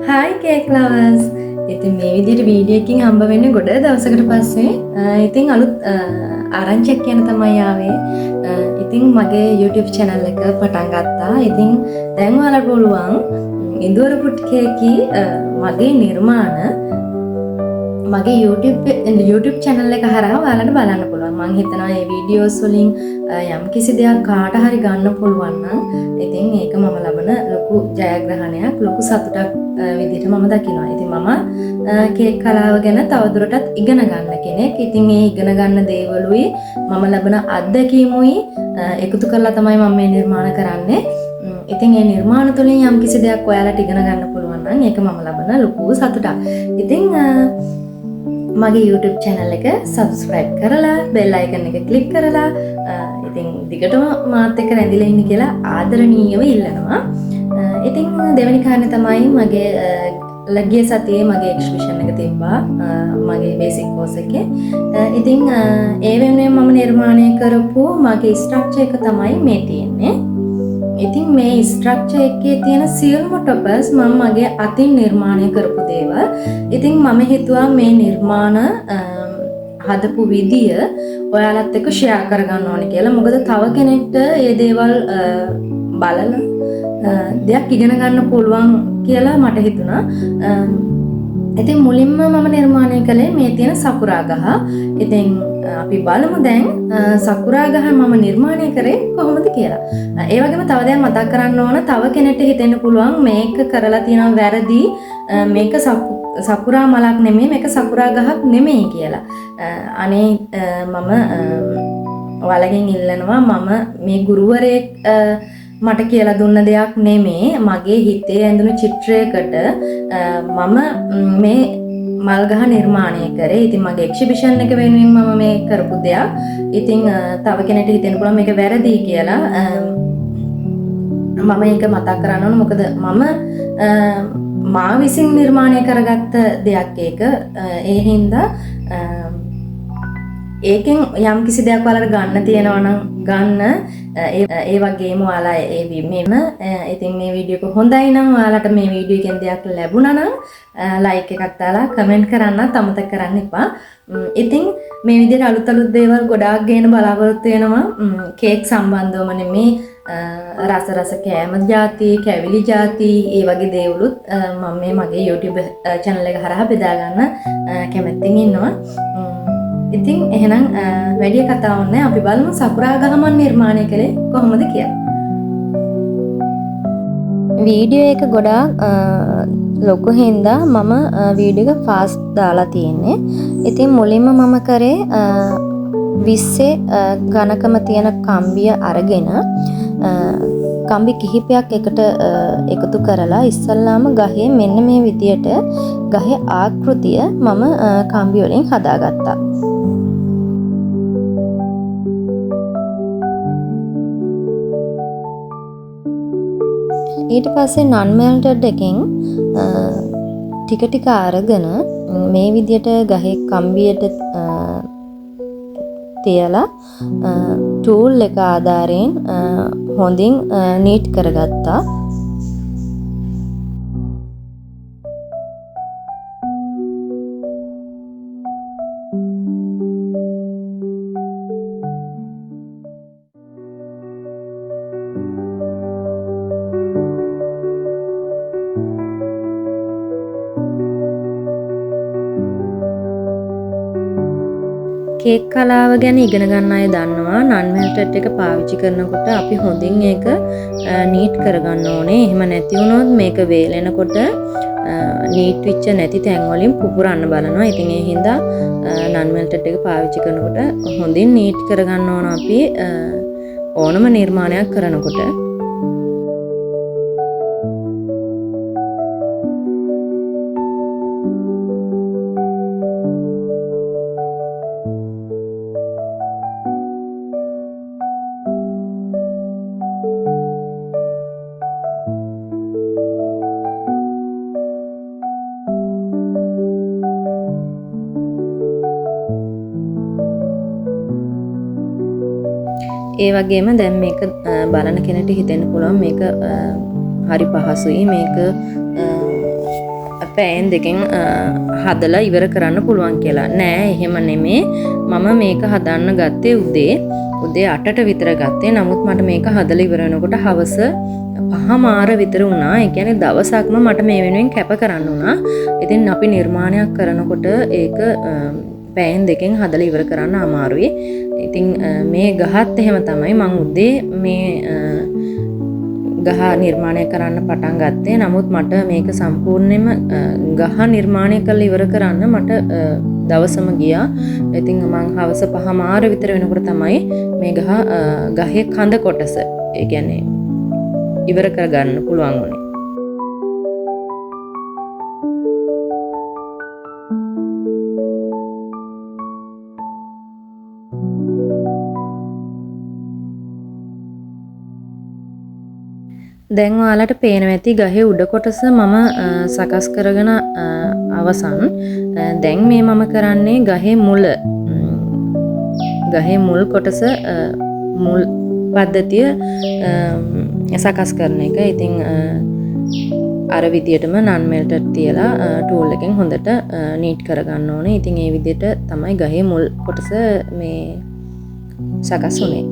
Hi cake lovers. ඉතින් මේ විදිහට වීඩියෝ එකකින් හම්බ වෙන්නේ ගොඩ දවසකට පස්සේ. ඉතින් අලුත් ආරංචියක් කියන තමයි ආවේ. ඉතින් මගේ YouTube channel එක පටන් ගත්තා. ඉතින් දැන් ඔයාලට පුළුවන් ඉන්දුවර පුට් කේකි මගේ නිර්මාණ මගේ YouTube channel එක හරහා ඔයාලට බලන්න පුළුවන්. මම හිතනවා මේ වීඩියෝස් වලින් යම් කිසි දෙයක් කාට හරි ගන්න පුළුවන් නම් ඉතින් ඒක මම ලබන ලොකු ජයග්‍රහණයක්, ලොකු සතුටක් විදිහට මම දකිනවා. ඉතින් මම කේක් කලාව ගැන තවදුරටත් ඉගෙන ගන්න කෙනෙක්. ඉතින් මේ ඉගෙන ගන්න දේවලුයි මම ලබන අත්දැකීමුයි එකතු කරලා තමයි මම මේ නිර්මාණ කරන්නේ. ඉතින් මේ නිර්මාණ තුළින් යම් කිසි දෙයක් ඔයාලට ඉගෙන ගන්න පුළුවන් නම් ඒක මම ලබන ලොකු සතුටක්. ඉතින් මගේ YouTube channel එක subscribe කරලා bell icon එක click කරලා ඉතින් දිගටම මාත් එක්ක රැඳිලා ඉන්න කියලා ආදරණීයව ඉල්ලනවා. ඉතින් දෙවෙනි කාරණේ තමයි මගේ ලග්ගේ සතියේ මගේ එක්ස්බිෂන් එක තිබ්බා මගේ බේසික් කෝස් එකේ. ඉතින් ඒ වෙනුවෙන් මම නිර්මාණය කරපු මගේ ස්ට්‍රක්චර් එක තමයි මේ තියෙන්නේ. ඉතින් මේ ස්ට්‍රක්චර් එකේ තියෙන සියලුම ටොපර්ස් මම මගේ අතින් නිර්මාණය කරපු දේවල්. ඉතින් මම හිතුවා මේ නිර්මාණ හදපු විදිය ඔයාලත් එක්ක ෂෙයා කරගන්න ඕනේ කියලා. මොකද තව කෙනෙක්ට මේ දේවල් බලලා දෙයක් ඉගෙන ගන්න පුළුවන් කියලා මට හිතුණා. ඉතින් මුලින්ම මම නිර්මාණය කළේ මේ තියෙන සකුරා ගහ. ඉතින් අපි බලමු දැන් සකුරා ගහ මම නිර්මාණය කරේ කොහොමද කියලා. ඒ වගේම තව දෙයක් මතක් කරන්න ඕන, තව කෙනෙක්ට හිතෙන්න පුළුවන් මේක කරලා තියෙනවා වැරදි, මේක සකුරා මලක් නෙමෙයි, මේක සකුරා ගහක් නෙමෙයි කියලා. අනේ මම ඔයාලගෙන් ඉල්ලනවා මම මේ ගුරුවරයෙක් මට කියලා දුන්න දෙයක් නෙමේ, මගේ හිතේ ඇඳුණු චිත්‍රයකට මම මේ මල් ගහ නිර්මාණය කරේ. ඉතින් මගේ එක්සිබිෂන් එක වෙනුවෙන් මම මේ කරපු දෙයක්. ඉතින් තව කෙනෙක්ට හිතෙන්න පුළුවන් මේක වැරදි කියලා. මම ඒක මතක් කරන්න ඕන, මොකද මම මා විසින් නිර්මාණය කරගත්ත දෙයක් ඒක. ඒ හින්දා ඒකෙන් යම් කිසි දෙයක් ඔයාලට ගන්න තියෙනවා නම් ගන්න. ඒ වගේම ඔයාලා ඉතින් මේ වීඩියෝ එක හොඳයි නම් ඔයාලට මේ වීඩියෝ එකෙන් දෙයක් ලැබුණා නම් ලයික් එකක් දාලා කමෙන්ට් කරන්නත් අමතක කරන්න එපා. ඉතින් මේ විදිහට අලුත් දේවල් ගොඩාක් ගේන බලාපොරොත්තු වෙනවා. කේක් සම්බන්ධවම නෙමේ, රස කෑම ಜಾති, කැවිලි ಜಾති, ඒ වගේ දේවලුත් මම මේ මගේ YouTube channel එක හරහා බෙදා ගන්න කැමැත්තෙන් ඉන්නවා. ඉතින් එහෙනම් වැඩි කතාවක් නැහැ, අපි බලමු සකුරා ගහ මම නිර්මාණය කළේ කොහොමද කියලා. වීඩියෝ එක ගොඩාක් ලොකු හින්දා මම වීඩියෝ එක ෆාස්ට් දාලා තියෙන්නේ. ඉතින් මුලින්ම මම කරේ 20 ඝනකම තියෙන කම්බිය අරගෙන කම්බි කිහිපයක් එකට එකතු කරලා ඉස්සල්ලාම ගහේ මෙන්න මේ විදියට ගහේ ආකෘතිය මම කම්බි වලින් හදාගත්තා. ඊට පස්සේ non melted එකෙන් ටික ටික අරගෙන මේ විදියට ගහේ කම්බියට තියලා ටූල් එක ආධාරයෙන් හොඳින් නීට් කරගත්තා. කේක් කලාව ගැන ඉගෙන ගන්න අය දන්නවා non melted එක පාවිච්චි කරනකොට අපි හොඳින් ඒක නීට් කරගන්න ඕනේ. එහෙම නැති වුණොත් මේක වේලෙනකොට නීට් වෙච්ච නැති තැන් වලින් පුපුරන්න බලනවා. ඉතින් ඒ හින්දා non melted එක පාවිච්චි කරනකොට හොඳින් නීට් කරගන්න ඕන අපි ඕනම නිර්මාණයක් කරනකොට. ඒ වගේම දැන් මේක බලන කෙනෙක්ට හිතෙන්න පුළුවන් මේක හරි පහසුයි, මේක පැයෙන් දෙකෙන් හදලා ඉවර කරන්න පුළුවන් කියලා. නෑ එහෙම නෙමේ. මම මේක හදන්න ගත්තේ උදේ 8ට විතර ගත්තේ. නමුත් මට මේක හදලා ඉවර වෙනකොට හවස 5:00 විතර වුණා. ඒ කියන්නේ දවසක්ම මට මේ වෙනුවෙන් කැප කරන්න වුණා. ඉතින් අපි නිර්මාණයක් කරනකොට ඒක පැයෙන් දෙකෙන් හදලා ඉවර කරන්න අමාරුයි. ඉතින් මේ ගහත් එහෙම තමයි. මං උදේ මේ ගහ නිර්මාණය කරන්න පටන් ගත්තේ. නමුත් මට මේක සම්පූර්ණයෙන්ම ගහ නිර්මාණය කරලා ඉවර කරන්න මට දවසම ගියා. ඉතින් මං හවස 5:00 විතර වෙනකොට තමයි මේ ගහේ කඳ කොටස ඒ කියන්නේ ඉවර කරගන්න පුළුවන් වුණේ. දැන් ඔයාලට පේනවා ඇති ගහේ උඩ කොටස මම සකස් කරගෙන අවසන්. දැන් මේ මම කරන්නේ ගහේ මුල් කොටස මුල් පද්ධතිය සකස් කරන එක. ඉතින් අර විදියටම නන් මෙල්ටර් තියලා ටූල් එකෙන් හොඳට නීට් කරගන්න ඕනේ. ඉතින් ඒ විදියට තමයි ගහේ මුල් කොටස මේ සකස් වුනේ.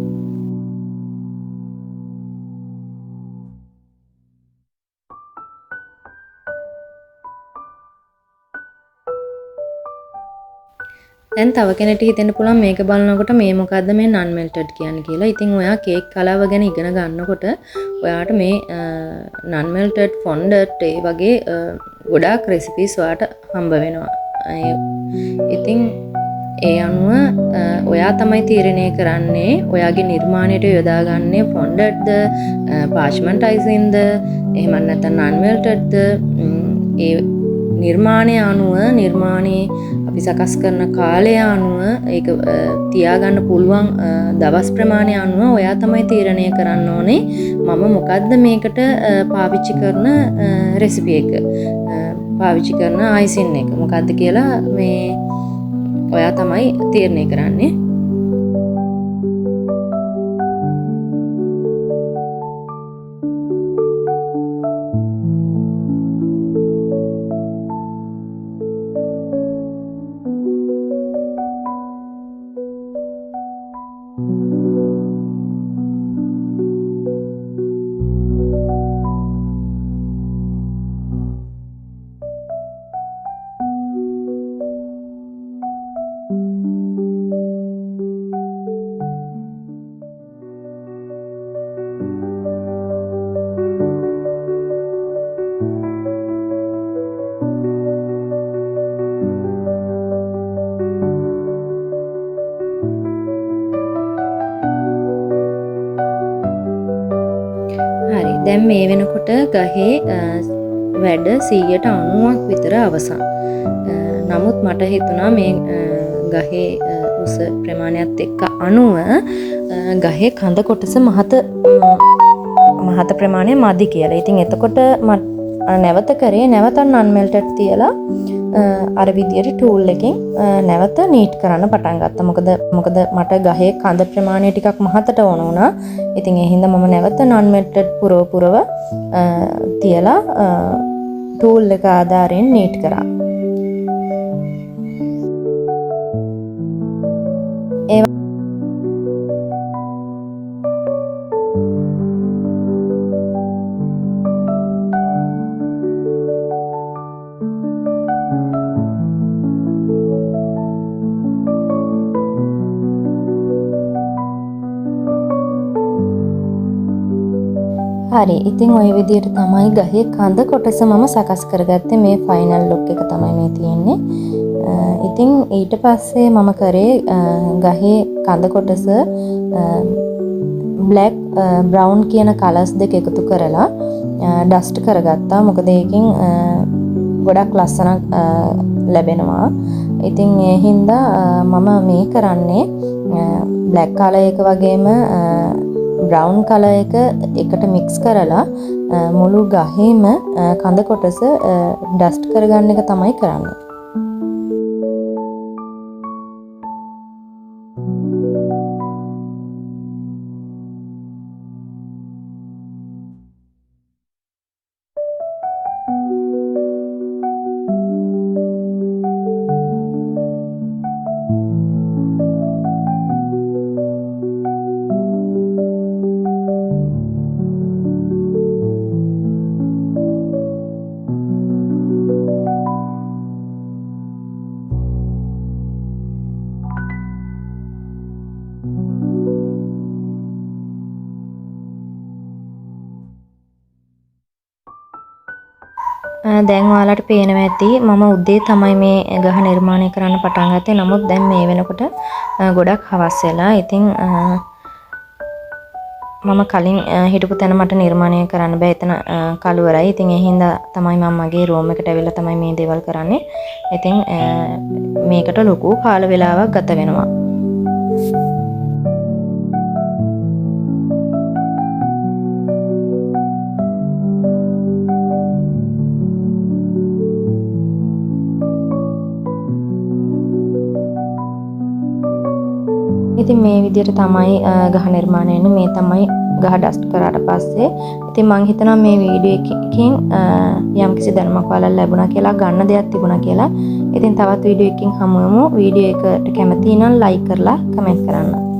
දැන් තව කෙනෙක්ට හිතෙන්න පුළුවන් මේක බලනකොට මේ මොකද්ද මේ නන් මෙල්ටඩ් කියන්නේ කියලා. ඉතින් ඔයා කේක් කලාව ගැන ඉගෙන ගන්නකොට ඔයාට මේ නන් මෙල්ටඩ් ෆොන්ඩට් ඒ වගේ ගොඩාක් රෙසිපීස් ඔයාට හම්බ වෙනවා. ඉතින් ඒ අනුව ඔයා තමයි තීරණය කරන්නේ ඔයාගේ නිර්මාණයට යොදාගන්නේ ෆොන්ඩට්ද පාර්ච්මන්ට් අයිසින්ද එහෙම නැත්නම් නන් මෙල්ටඩ්ද ඒ නිර්මාණය අනුව නිර්මාණයේ අපි සකස් කරන කාලය අනුව ඒක තියාගන්න පුළුවන් දවස් ප්‍රමාණය අනුව ඔයා තමයි තීරණය කරන්න ඕනේ මම මොකද්ද මේකට පාවිච්චි කරන රෙසිපි එක පාවිච්චි කරන අයිසින් එක මොකද්ද කියලා මේ ඔයා තමයි තීරණය කරන්නේ. හරි දැන් මේ වෙනකොට ගහේ වැඩ 90ක් විතර අවසන්. නමුත් මට හිතුණා මේ ගහේ උස ප්‍රමාණයත් එක්ක අනුව ගහේ කඳ කොටස මහත ප්‍රමාණය මදි කියලා. ඉතින් එතකොට නැවත කරේ නැවත නන් මෙල්ටඩ් තියලා අර විදියට ටූල් එකෙන් නැවත නීට් කරන්න පටන් ගත්තා. මොකද මට ගහේ කඳ ප්‍රමාණය ටිකක් මහතට ඕන වුණා. ඉතින් ඒ හින්දා මම නැවත නන් මෙල්ටඩ් පුරව තියලා ටූල් එක ආධාරයෙන් නීට් කරා. හරි ඉතින් ওই විදිහට තමයි ගහේ කඳ කොටස මම සකස් කරගත්තේ. මේ ෆයිනල් ලුක් එක තමයි මේ තියෙන්නේ. ඉතින් ඊට පස්සේ මම කරේ ගහේ කඳ කොටස බ්ලැක් බ්‍රවුන් කියන කලර්ස් දෙක එකතු කරලා ඩස්ට් කරගත්තා. මොකද ඒකෙන් ගොඩක් ලස්සනක් ලැබෙනවා. ඉතින් ඒ හින්දා මම මේ කරන්නේ බ්ලැක් කලර් එක වගේම බ්‍රවුන් කලර් එක එකට මික්ස් කරලා මුළු ගහේම කඳ කොටස ඩස්ට් කරගන්න එක තමයි කරන්නේ. දැන් ඔයාලට පේනවා ඇති මම උදේ තමයි මේ ගහ නිර්මාණය කරන්න පටන් ගත්තේ. නමුත් දැන් මේ වෙනකොට ගොඩක් හවස් වෙලා. ඉතින් මම කලින් හිටපු තැන මට නිර්මාණය කරන්න බෑ. එතන කළුවරයි. ඉතින් ඒ හින්දා තමයි මම මගේ රූම් එකට ඇවිල්ලා තමයි මේ දේවල් කරන්නේ. ඉතින් මේකට ලොකු කාල වේලාවක් ගත වෙනවා. ඉතින් මේ විදිහට තමයි ගහ නිර්මාණය වෙන්නේ. මේ තමයි ගහ ඩස්ට් කරාට පස්සේ. ඉතින් මම හිතනවා මේ වීඩියෝ එකකින් යම්කිසි දැනුමක් ඔයාලට ලැබුණා කියලා, ගන්න දෙයක් තිබුණා කියලා. ඉතින් තවත් වීඩියෝ එකකින් හමු වෙමු. වීඩියෝ එකට කැමති නම් ලයික් කරලා කමෙන්ට් කරන්න.